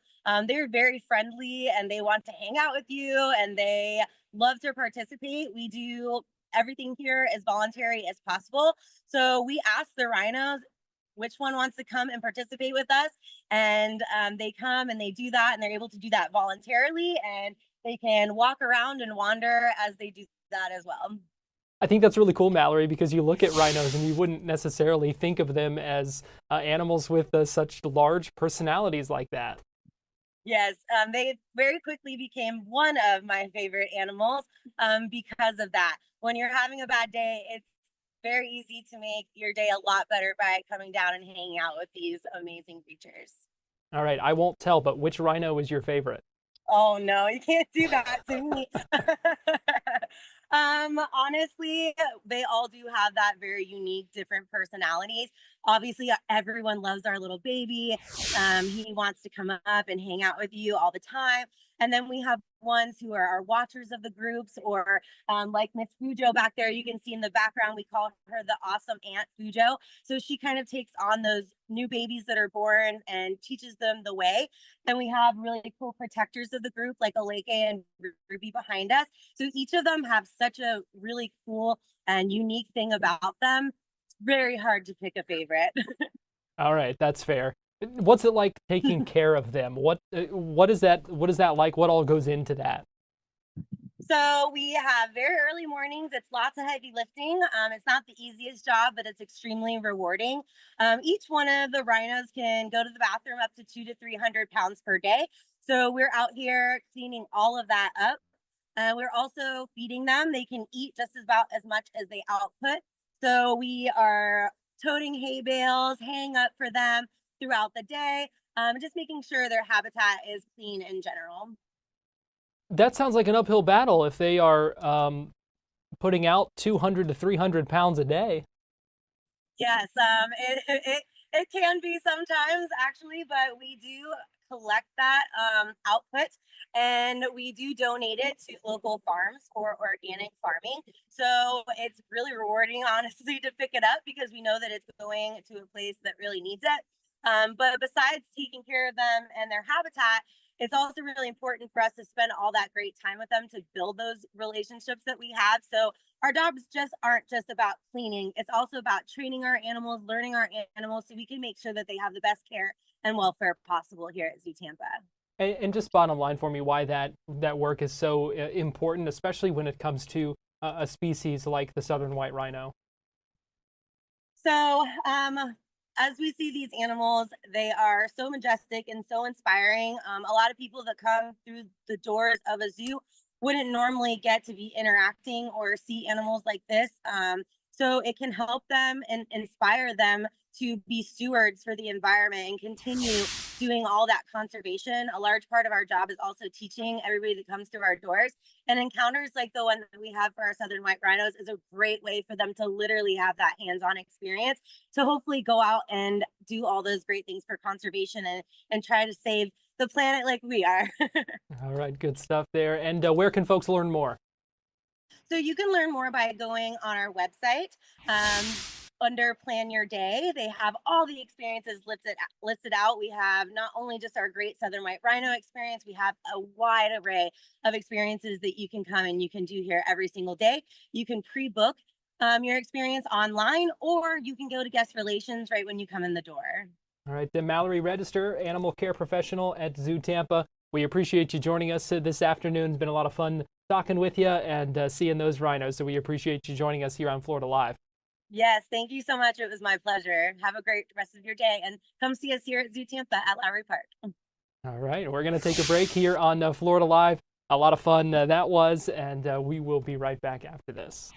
they're very friendly and they want to hang out with you and they love to participate. We do everything here as voluntary as possible. So we ask the rhinos which one wants to come and participate with us. And they come and they do that, and they're able to do that voluntarily, and they can walk around and wander as they do that as well. I think that's really cool, Mallory, because you look at rhinos and you wouldn't necessarily think of them as animals with such large personalities like that. Yes, they very quickly became one of my favorite animals because of that. When you're having a bad day, it's very easy to make your day a lot better by coming down and hanging out with these amazing creatures. All right, I won't tell, but which rhino is your favorite? Oh no, you can't do that to me. Honestly, they all do have that very unique, different personalities. Obviously, everyone loves our little baby. He wants to come up and hang out with you all the time. And then we have ones who are our watchers of the groups, or like Miss Fujo back there, you can see in the background, we call her the awesome Aunt Fujo. So she kind of takes on those new babies that are born and teaches them the way. And we have really cool protectors of the group, like Aleke and Ruby behind us. So each of them have such a really cool and unique thing about them. It's very hard to pick a favorite. All right, that's fair. What's it like taking care of them? What is that? What is that like? What all goes into that? So we have very early mornings. It's lots of heavy lifting. It's not the easiest job, but it's extremely rewarding. Each one of the rhinos can go to the bathroom up to 200 to 300 pounds per day. So we're out here cleaning all of that up. We're also feeding them. They can eat just about as much as they output. So we are toting hay bales, hanging up for them throughout the day, just making sure their habitat is clean in general. That sounds like an uphill battle if they are putting out 200 to 300 pounds a day. Yes, it can be sometimes actually, but we do collect that output and we do donate it to local farms for organic farming. So it's really rewarding, honestly, to pick it up because we know that it's going to a place that really needs it. But besides taking care of them and their habitat, it's also really important for us to spend all that great time with them to build those relationships that we have. So our jobs just aren't just about cleaning. It's also about training our animals, learning our animals so we can make sure that they have the best care and welfare possible here at ZooTampa. And just bottom line for me, why that work is so important, especially when it comes to a species like the southern white rhino. So as we see these animals, they are so majestic and so inspiring. A lot of people that come through the doors of a zoo wouldn't normally get to be interacting or see animals like this. So it can help them and inspire them to be stewards for the environment and continue doing all that conservation. A large part of our job is also teaching everybody that comes through our doors, and encounters like the one that we have for our southern white rhinos is a great way for them to literally have that hands-on experience to hopefully go out and do all those great things for conservation and try to save the planet like we are. All right, good stuff there. And where can folks learn more? So you can learn more by going on our website. Under Plan Your Day, they have all the experiences listed out. We have not only just our great southern white rhino experience, we have a wide array of experiences that you can come and you can do here every single day. You can pre-book your experience online, or you can go to guest relations right when you come in the door. All right, then Mallory Register, animal care professional at ZooTampa. We appreciate you joining us this afternoon. It's been a lot of fun talking with you and seeing those rhinos. So we appreciate you joining us here on Florida Live. Yes, thank you so much. It was my pleasure. Have a great rest of your day and come see us here at ZooTampa at Lowry Park. All right, we're going to take a break here on Florida Live. A lot of fun that was, and we will be right back after this.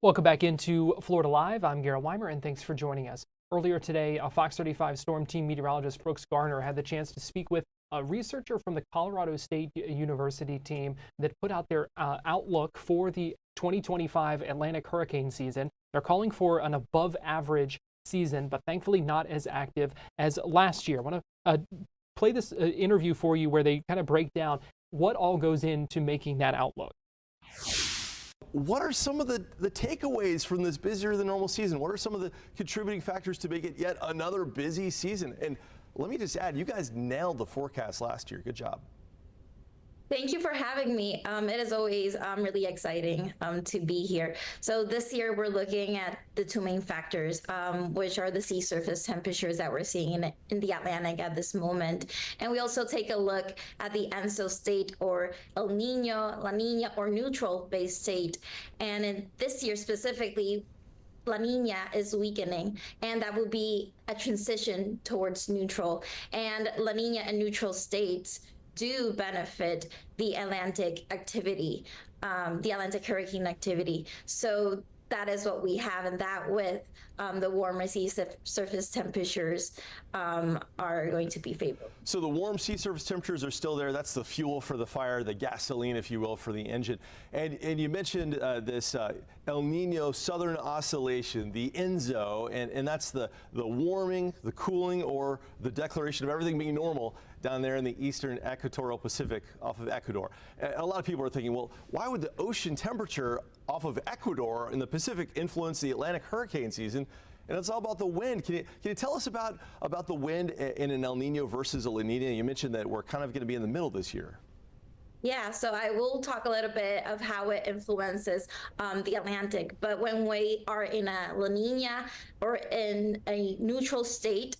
Welcome back into Florida Live. I'm Garrett Wymer, and thanks for joining us. Earlier today, Fox 35 Storm Team meteorologist Brooks Garner had the chance to speak with a researcher from the Colorado State University team that put out their outlook for the 2025 Atlantic hurricane season. They're calling for an above-average season, but thankfully not as active as last year. I want to play this interview for you where they kind of break down what all goes into making that outlook. What are some of the takeaways from this busier than normal season? What are some of the contributing factors to make it yet another busy season? And let me just add, you guys nailed the forecast last year. Good job. Thank you for having me. It is always really exciting to be here. So this year we're looking at the two main factors, which are the sea surface temperatures that we're seeing in the Atlantic at this moment. And we also take a look at the ENSO state, or El Nino, La Nina, or neutral based state. And in this year specifically, La Nina is weakening, and that would be a transition towards neutral. And La Nina and neutral states do benefit the Atlantic activity, the Atlantic hurricane activity. So that is what we have, and that with the warmer sea surface temperatures are going to be favorable. So the warm sea surface temperatures are still there. That's the fuel for the fire, the gasoline, if you will, for the engine. And you mentioned this El Nino Southern Oscillation, the ENSO, and that's the warming, the cooling, or the declaration of everything being normal down there in the eastern equatorial Pacific off of Ecuador. And a lot of people are thinking, well, why would the ocean temperature off of Ecuador in the Pacific influence the Atlantic hurricane season? And it's all about the wind. Can you tell us about the wind in an El Nino versus a La Nina? You mentioned that we're kind of going to be in the middle this year. Yeah, so I will talk a little bit of how it influences the Atlantic. But when we are in a La Nina or in a neutral state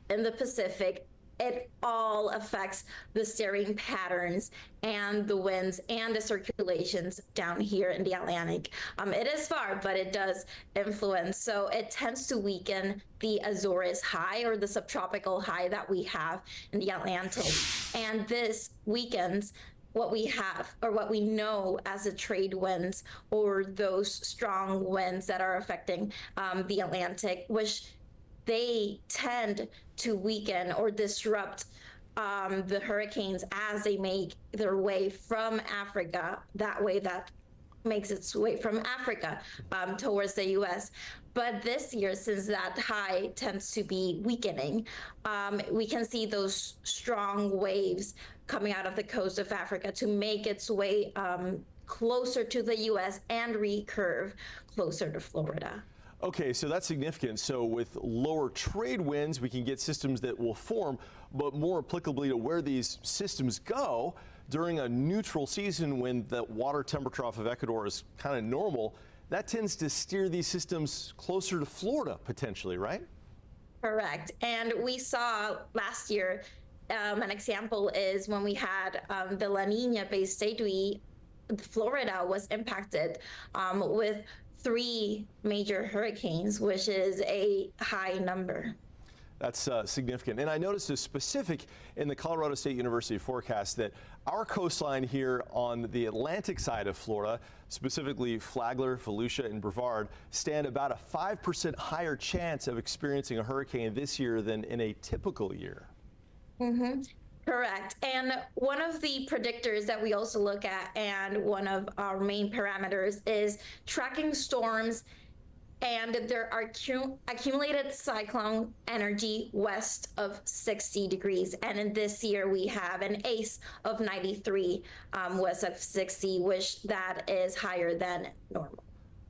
in the Pacific, it all affects the steering patterns and the winds and the circulations down here in the Atlantic. It is far, but it does influence. So it tends to weaken the Azores high, or the subtropical high that we have in the Atlantic. And this weakens what we have, or what we know as the trade winds, or those strong winds that are affecting the Atlantic, which they tend to weaken or disrupt the hurricanes as they make their way from Africa, that way that makes its way from Africa towards the U.S. But this year, since that high tends to be weakening, we can see those strong waves coming out of the coast of Africa to make its way closer to the U.S. and recurve closer to Florida. Okay, so that's significant. So with lower trade winds, we can get systems that will form, but more applicably to where these systems go during a neutral season when the water temperature off of Ecuador is kind of normal, that tends to steer these systems closer to Florida potentially, right? Correct. And we saw last year, an example is when we had the La Nina-based state, Florida was impacted with 3 major hurricanes, which is a high number. That's significant. And I noticed a specific in the Colorado State University forecast that our coastline here on the Atlantic side of Florida, specifically Flagler, Volusia, and Brevard, stand about a 5% higher chance of experiencing a hurricane this year than in a typical year. Mm-hmm. Correct. And one of the predictors that we also look at, and one of our main parameters, is tracking storms and their accumulated cyclone energy west of 60 degrees. And in this year, we have an ACE of 93 west of 60, which that is higher than normal.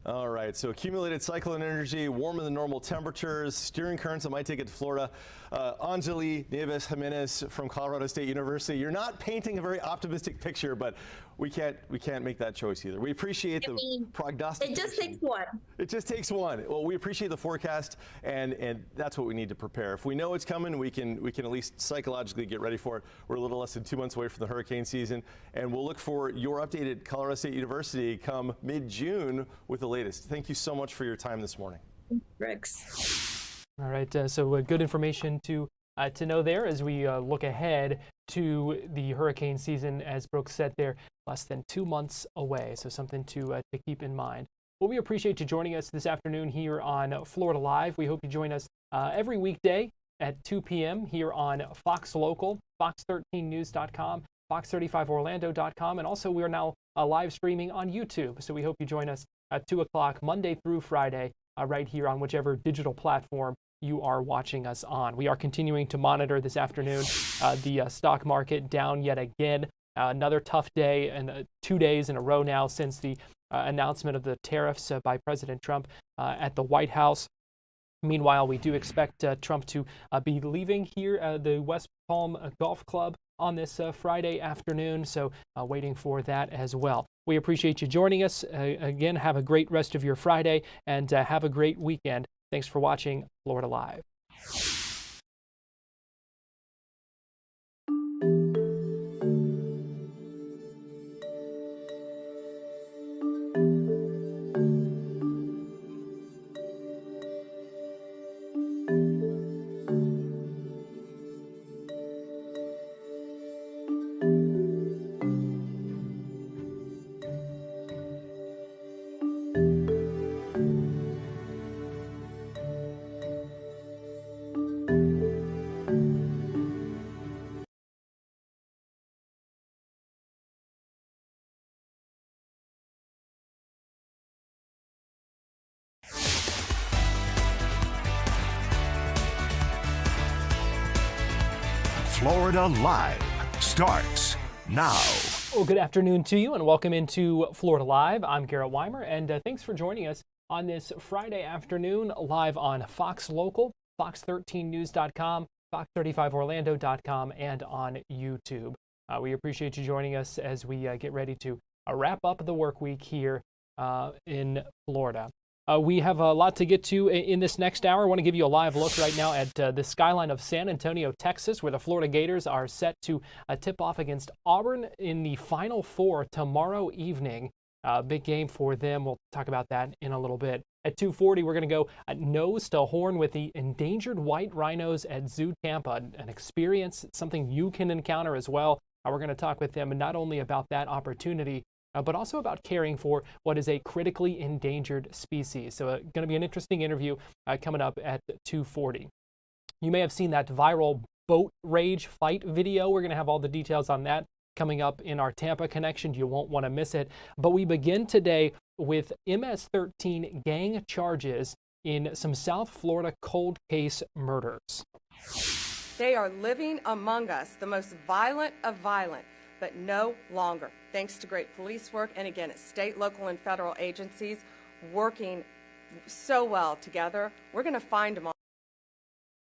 All right, so accumulated cyclone energy, warmer than normal temperatures, steering currents that might take it to Florida. Anjali Nieves Jimenez from Colorado State University, you're not painting a very optimistic picture, but we can't make that choice either. We appreciate the prognostication. It just takes one. It just takes one. Well, we appreciate the forecast, and that's what we need to prepare. If we know it's coming, we can at least psychologically get ready for it. We're a little less than 2 months away from the hurricane season, and we'll look for your updated Colorado State University come mid-June with the latest. Thank you so much for your time this morning. Rex. All right, so good information to know there as we look ahead to the hurricane season. As Brooks said, they're less than 2 months away, so something to keep in mind. Well, we appreciate you joining us this afternoon here on Florida Live. We hope you join us every weekday at 2 p.m. here on Fox Local, fox13news.com, fox35orlando.com, and also we are now live streaming on YouTube. So we hope you join us at 2 o'clock Monday through Friday right here on whichever digital platform you are watching us on. We are continuing to monitor this afternoon the stock market down yet again. Another tough day, and 2 days in a row now since the announcement of the tariffs by President Trump at the White House. Meanwhile, we do expect Trump to be leaving here the West Palm Golf Club on this Friday afternoon, so waiting for that as well. We appreciate you joining us. Again, have a great rest of your Friday, and have a great weekend. Thanks for watching Florida Live. Florida Live starts now. Well, good afternoon to you and welcome into Florida Live. I'm Garrett Wymer, and thanks for joining us on this Friday afternoon live on Fox Local, fox13news.com, fox35orlando.com, and on YouTube. We appreciate you joining us as we get ready to wrap up the work week here in Florida. We have a lot to get to in this next hour. I want to give you a live look right now at the skyline of San Antonio, Texas, where the Florida Gators are set to tip off against Auburn in the Final Four tomorrow evening. Big game for them. We'll talk about that in a little bit. At 2:40, we're going to go nose to horn with the endangered white rhinos at ZooTampa, an experience, something you can encounter as well. We're going to talk with them not only about that opportunity, but also about caring for what is a critically endangered species. So going to be an interesting interview coming up at 2:40. You may have seen that viral boat rage fight video. We're going to have all the details on that coming up in our Tampa connection. You won't want to miss it. But we begin today with MS-13 gang charges in some South Florida cold case murders. They are living among us, the most violent of violent, but no longer. Thanks to great police work, and again, it's state, local, and federal agencies working so well together. We're going to find them all.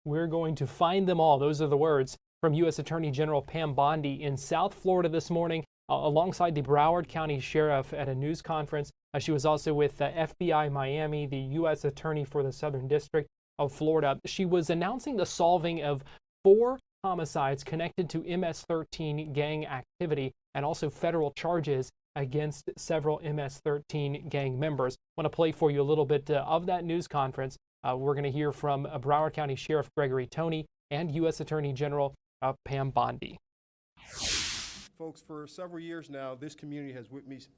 We're going to find them all. Those are the words from U.S. Attorney General Pam Bondi in South Florida this morning, alongside the Broward County Sheriff at a news conference. She was also with FBI Miami, the U.S. Attorney for the Southern District of Florida. She was announcing the solving of 4 homicides connected to MS-13 gang activity and also federal charges against several MS-13 gang members. I want to play for you a little bit of that news conference. We're going to hear from Broward County Sheriff Gregory Toney and U.S. Attorney General Pam Bondi. Folks, for several years now, this community has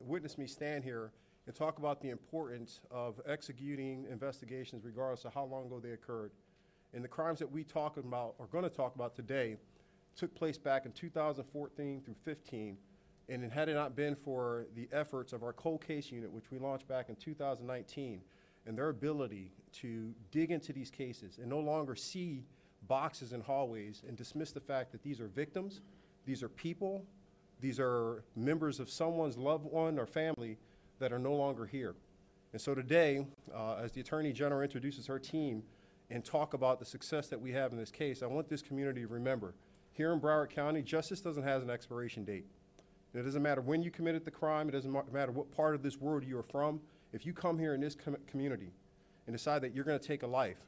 witnessed me stand here and talk about the importance of executing investigations regardless of how long ago they occurred. And the crimes that we talk about, or going to talk about today, took place back in 2014 through 15. And had it not been for the efforts of our cold case unit, which we launched back in 2019, and their ability to dig into these cases and no longer see boxes in hallways and dismiss the fact that these are victims, these are people, these are members of someone's loved one or family that are no longer here. And so today, as the Attorney General introduces her team and talk about the success that we have in this case, I want this community to remember, here in Broward County, justice doesn't have an expiration date. And it doesn't matter when you committed the crime, it doesn't matter what part of this world you are from. If you come here in this community and decide that you're going to take a life,